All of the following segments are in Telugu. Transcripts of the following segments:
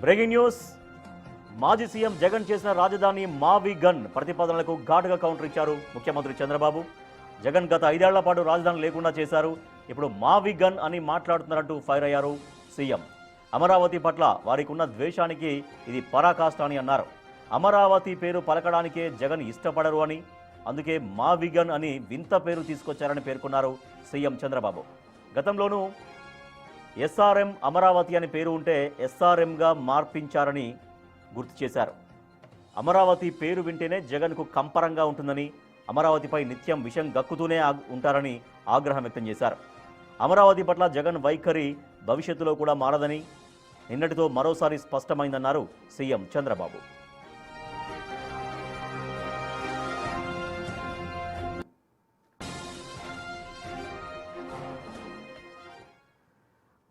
Breaking news. మాజీ సీఎం జగన్ చేసిన రాజధాని మావి గన్ ప్రతిపాదనలకు ఘాటుగా కౌంటర్ ఇచ్చారు ముఖ్యమంత్రి చంద్రబాబు. జగన్ గత 5 ఏళ్ల పాటు రాజధాని లేకుండా చేశారు, ఇప్పుడు మావి గన్ అని మాట్లాడుతున్నారంటూ ఫైర్ అయ్యారు సీఎం. అమరావతి పట్ల వారికి ఉన్న ద్వేషానికి ఇది పరాకాష్ట అని అన్నారు. అమరావతి పేరు పలకడానికే జగన్ ఇష్టపడరు అని, అందుకే మావి గన్ అని వింత పేరు తీసుకొచ్చారని పేర్కొన్నారు సీఎం చంద్రబాబు. గతంలోనూ ఎస్ఆర్ఎం అమరావతి అని పేరు ఉంటే ఎస్ఆర్ఎంగా మార్పించారని గుర్తు చేశారు. అమరావతి పేరు వింటేనే జగన్కు కంపరంగా ఉంటుందని, అమరావతిపై నిత్యం విషం గక్కుతూనే ఉంటారని ఆగ్రహం వ్యక్తం చేశారు. అమరావతి పట్ల జగన్ వైఖరి భవిష్యత్తులో కూడా మారదని నిన్నటితో మరోసారి స్పష్టమైందన్నారు సీఎం చంద్రబాబు.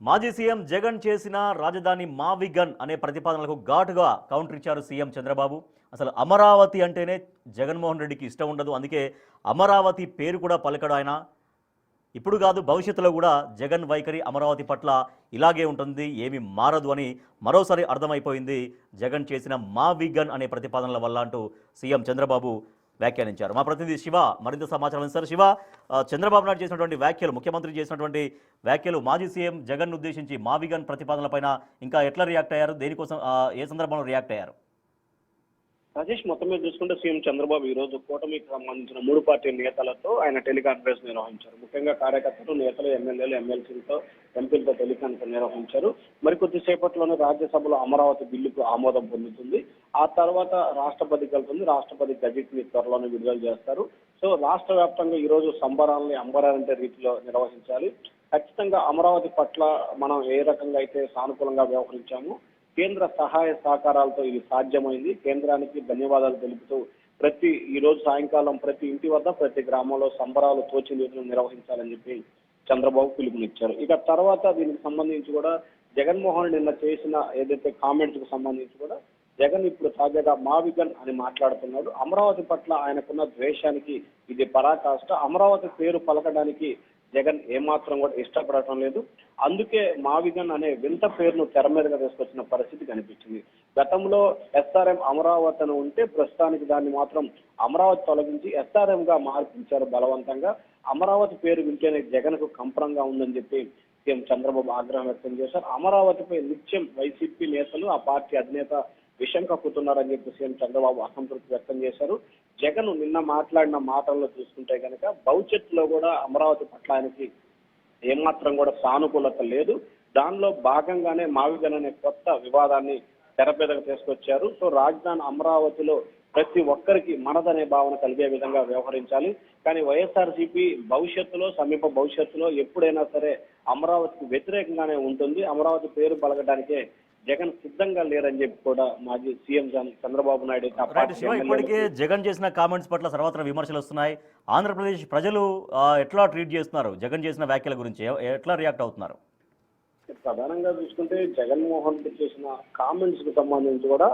మాజీ సీఎం జగన్ చేసిన రాజధాని మావి గన్ అనే ప్రతిపాదనలకు ఘాటుగా కౌంటర్ ఇచ్చారు సీఎం చంద్రబాబు. అసలు అమరావతి అంటేనే జగన్మోహన్ రెడ్డికి ఇష్టం ఉండదు, అందుకే అమరావతి పేరు కూడా పలకడు ఆయన. ఇప్పుడు కాదు, భవిష్యత్తులో కూడా జగన్ వైఖరి అమరావతి పట్ల ఇలాగే ఉంటుంది, ఏమీ మారదు అని మరోసారి అర్థమైపోయింది జగన్ చేసిన మావి గన్ అనే ప్రతిపాదనల వల్ల అంటూ సీఎం చంద్రబాబు వ్యాఖ్యానించారు. మా ప్రతినిధి శివ మరింత సమాచారం ఇస్తారు. శివ, చంద్రబాబు నాయుడు చేసినటువంటి వ్యాఖ్యలు, ముఖ్యమంత్రి చేసినటువంటి వ్యాఖ్యలు మాజీ సీఎం జగన్ ఉద్దేశించి మావి గన్ ప్రతిపాదనలపైన ఇంకా ఎట్లా రియాక్ట్ అయ్యారు, దేనికోసం ఏ సందర్భంలో రియాక్ట్ అయ్యారు? రాజేష్, మొత్తం మీద చూసుకుంటే సీఎం చంద్రబాబు ఈ రోజు కూటమికి సంబంధించిన 3 పార్టీ నేతలతో ఆయన టెలికాన్ఫరెన్స్ నిర్వహించారు. ముఖ్యంగా కార్యకర్తలు, నేతలు, ఎమ్మెల్యేలు, ఎమ్మెల్సీలతో, ఎంపీలతో టెలికాన్ఫరెన్స్ నిర్వహించారు. మరికొద్ది సేపట్లోనే రాజ్యసభలో అమరావతి బిల్లుకు ఆమోదం పొందుతుంది. ఆ తర్వాత రాష్ట్రపతికి వెళ్తుంది. రాష్ట్రపతి గజెట్ ని త్వరలోనే విడుదల చేస్తారు. సో రాష్ట్ర వ్యాప్తంగా ఈ రోజు సంబరాలని అంబరాలంటే రీతిలో నిర్వహించాలి. ఖచ్చితంగా అమరావతి పట్ల మనం ఏ రకంగా అయితే సానుకూలంగా వ్యవహరించామో, కేంద్ర సహాయ సహకారాలతో ఇది సాధ్యమైంది. కేంద్రానికి ధన్యవాదాలు తెలుపుతూ ఈ రోజు సాయంకాలం ప్రతి ఇంటి వద్ద, ప్రతి గ్రామంలో సంబరాలు తోచిన రీతిలో నిర్వహించాలని చెప్పి చంద్రబాబు పిలుపునిచ్చారు. ఇక తర్వాత దీనికి సంబంధించి కూడా జగన్మోహన్ నిన్న చేసిన ఏదైతే కామెంట్స్ కు సంబంధించి కూడా జగన్ ఇప్పుడు తాజాగా మావి గన్ అని మాట్లాడుతున్నాడు. అమరావతి పట్ల ఆయనకున్న ద్వేషానికి ఇది పరాకాష్ట. అమరావతి పేరు పలకడానికి జగన్ ఏమాత్రం కూడా ఇష్టపడటం లేదు. అందుకే మావి గన్ అనే వింత పేరును తెర మీదగా తీసుకొచ్చిన పరిస్థితి కనిపించింది. గతంలో ఎస్ఆర్ఎం అమరావతి అని ఉంటే ప్రస్తుతానికి దాన్ని మాత్రం అమరావతి తొలగించి ఎస్ఆర్ఎం గా మార్పించారు బలవంతంగా. అమరావతి పేరు వింటేనే జగన్ కు కంపరంగా ఉందని చెప్పి సీఎం చంద్రబాబు ఆగ్రహం వ్యక్తం చేశారు. అమరావతిపై నిత్యం వైసీపీ నేతలు, ఆ పార్టీ అధినేత విషం కక్కుతున్నారని చెప్పి సీఎం చంద్రబాబు అసంతృప్తి వ్యక్తం చేశారు. జగన్ నిన్న మాట్లాడిన మాటల్లో చూసుకుంటే కనుక భవిష్యత్తులో కూడా అమరావతి పట్ల ఆయనకి ఏమాత్రం కూడా సానుకూలత లేదు. దానిలో భాగంగానే మావి గన్ అనే కొత్త వివాదాన్ని తెరపేదకు తీసుకొచ్చారు. సో రాజధాని అమరావతిలో ప్రతి ఒక్కరికి మనదనే భావన కలిగే విధంగా వ్యవహరించాలి. కానీ వైఎస్ఆర్సీపీ భవిష్యత్తులో, సమీప భవిష్యత్తులో ఎప్పుడైనా సరే అమరావతికి వ్యతిరేకంగానే ఉంటుంది. అమరావతి పేరు పలకడానికే జగన్ సిద్ధంగా లేరని చెప్పి కూడా మాజీ సీఎం చంద్రబాబు నాయుడు. ఇప్పటికే జగన్ చేసిన కామెంట్స్ పట్ల సర్వత్రా విమర్శలు వస్తున్నాయి. ఆంధ్రప్రదేశ్ ప్రజలు ఎట్లా ట్రీట్ చేస్తున్నారు? జగన్ చేసిన వ్యాఖ్యల గురించి ఎట్లా రియాక్ట్ అవుతున్నారు? ప్రధానంగా చూసుకుంటే జగన్మోహన్ రెడ్డి చేసిన కామెంట్స్ కు సంబంధించి కూడా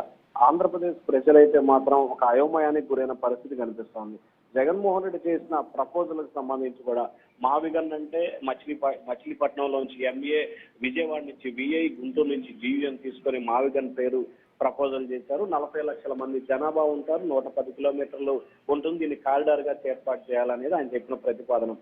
ఆంధ్రప్రదేశ్ ప్రజలైతే మాత్రం ఒక అయోమయానికి గురైన పరిస్థితి కనిపిస్తోంది. జగన్మోహన్ రెడ్డి చేసిన ప్రపోజల్కి సంబంధించి కూడా మావి గన్ అంటే మచిలీపట్నంలోంచి ఎంఏ, విజయవాడ నుంచి విఐ, గుంటూరు నుంచి జీవీఎం తీసుకొని మావి గన్ పేరు ప్రపోజల్ చేశారు. 40 లక్షల మంది జనాభా ఉంటారు, 110 కిలోమీటర్లు ఉంటుంది, దీన్ని కారిడార్ గా ఏర్పాటు చేయాలనేది ఆయన చెప్పిన ప్రతిపాదన.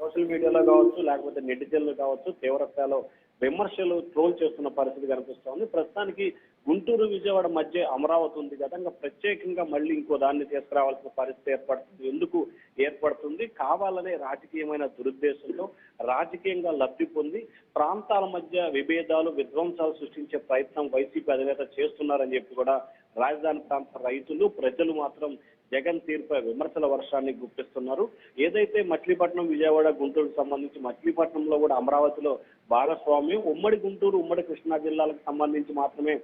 సోషల్ మీడియాలో కావచ్చు, లేకపోతే నెటిజన్లు కావచ్చు, తీవ్ర స్థాయిలో విమర్శలు, ట్రోల్ చేస్తున్న పరిస్థితి కనిపిస్తోంది. ప్రస్తుతానికి గుంటూరు, విజయవాడ మధ్య అమరావతి ఉంది కదా, ఇంకా ప్రత్యేకంగా మళ్ళీ ఇంకో దాన్ని తీసుకురావాల్సిన పరిస్థితి ఏర్పడుతుంది. ఎందుకు ఏర్పడుతుంది? కావాలనే రాజకీయమైన దురుద్దేశంతో రాజకీయంగా లబ్ధి పొంది ప్రాంతాల మధ్య విభేదాలు, విధ్వంసాలు సృష్టించే ప్రయత్నం వైసీపీ అధినేత చేస్తున్నారని చెప్పి కూడా రాజధాని ప్రాంత రైతులు, ప్రజలు మాత్రం జగన్ తీరుపై విమర్శల వర్షాన్ని గుప్పిస్తున్నారు. ఏదైతే మచిలీపట్నం, విజయవాడ, గుంటూరుకు సంబంధించి మచిలీపట్నంలో కూడా అమరావతిలో భాగస్వామ్యం, ఉమ్మడి గుంటూరు, ఉమ్మడి కృష్ణా జిల్లాలకు సంబంధించి మాత్రమే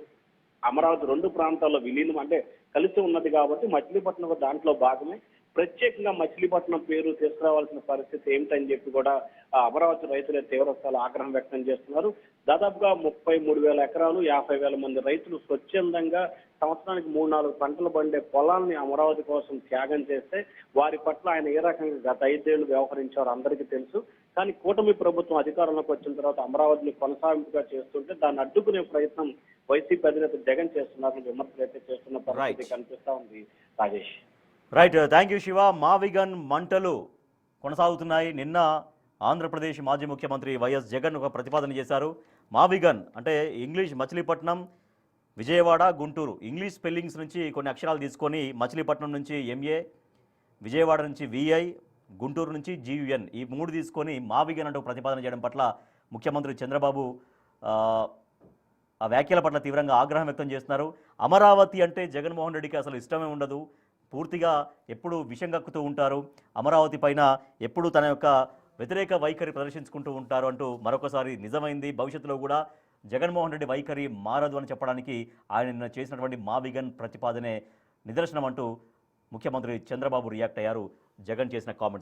అమరావతి 2 ప్రాంతాల్లో విలీనం అంటే కలిసి ఉన్నది కాబట్టి మచిలీపట్నం దాంట్లో భాగమే. ప్రత్యేకంగా మచిలీపట్నం పేరు తీసుకురావాల్సిన పరిస్థితి ఏమిటని చెప్పి కూడా అమరావతి రైతులే తీవ్రస్థాయిలో ఆగ్రహం వ్యక్తం చేస్తున్నారు. దాదాపుగా 33,000 ఎకరాలు 50,000 మంది రైతులు స్వచ్ఛందంగా సంవత్సరానికి 3-4 పంటలు పండే పొలాల్ని అమరావతి కోసం త్యాగం చేస్తే వారి పట్ల ఆయన ఏ రకంగా గత 5 ఏళ్లు వ్యవహరించారో అందరికీ తెలుసు. కానీ కూటమి ప్రభుత్వం అధికారంలోకి వచ్చిన తర్వాత అమరావతిని కొనసాగింపుగా చేస్తుంటే దాన్ని అడ్డుకునే ప్రయత్నం వైసీపీ అధినేత జగన్ చేస్తున్నారని విమర్శలు అయితే చేస్తున్న పరిస్థితి కనిపిస్తా ఉంది Rajesh. Right, thank you Siva. మావిగన్ మంటలు కొనసాగుతున్నాయి. నిన్న ఆంధ్రప్రదేశ్ మాజీ ముఖ్యమంత్రి వైఎస్ జగన్ ఒక ప్రతిపాదన చేశారు. మావిగన్ అంటే English Machilipatnam, Vijayawada, Guntur English spellings నుంచి కొన్ని అక్షరాలు తీసుకొని మచిలీపట్నం నుంచి ఎంఏ, విజయవాడ నుంచి విఐ, గుంటూరు నుంచి జీయుఎన్ ఈ 3 తీసుకొని మావిగన్ అంటూ ప్రతిపాదన చేయడం పట్ల ముఖ్యమంత్రి చంద్రబాబు ఆ వ్యాఖ్యల పట్ల తీవ్రంగా ఆగ్రహం వ్యక్తం చేస్తున్నారు. అమరావతి అంటే జగన్మోహన్ రెడ్డికి అసలు ఇష్టమే ఉండదు, పూర్తిగా ఎప్పుడు విషం కక్కుతూ ఉంటారు, అమరావతి పైన ఎప్పుడు తన యొక్క వ్యతిరేక వైఖరి ప్రదర్శించుకుంటూ ఉంటారు అంటూ మరొకసారి నిజమైంది. భవిష్యత్తులో కూడా జగన్మోహన్ రెడ్డి వైఖరి మారదు అని చెప్పడానికి ఆయన నిన్న చేసినటువంటి మావిగన్ ప్రతిపాదనే నిదర్శనం అంటూ ముఖ్యమంత్రి చంద్రబాబు రియాక్ట్ అయ్యారు జగన్ చేసిన కామెంట్స్.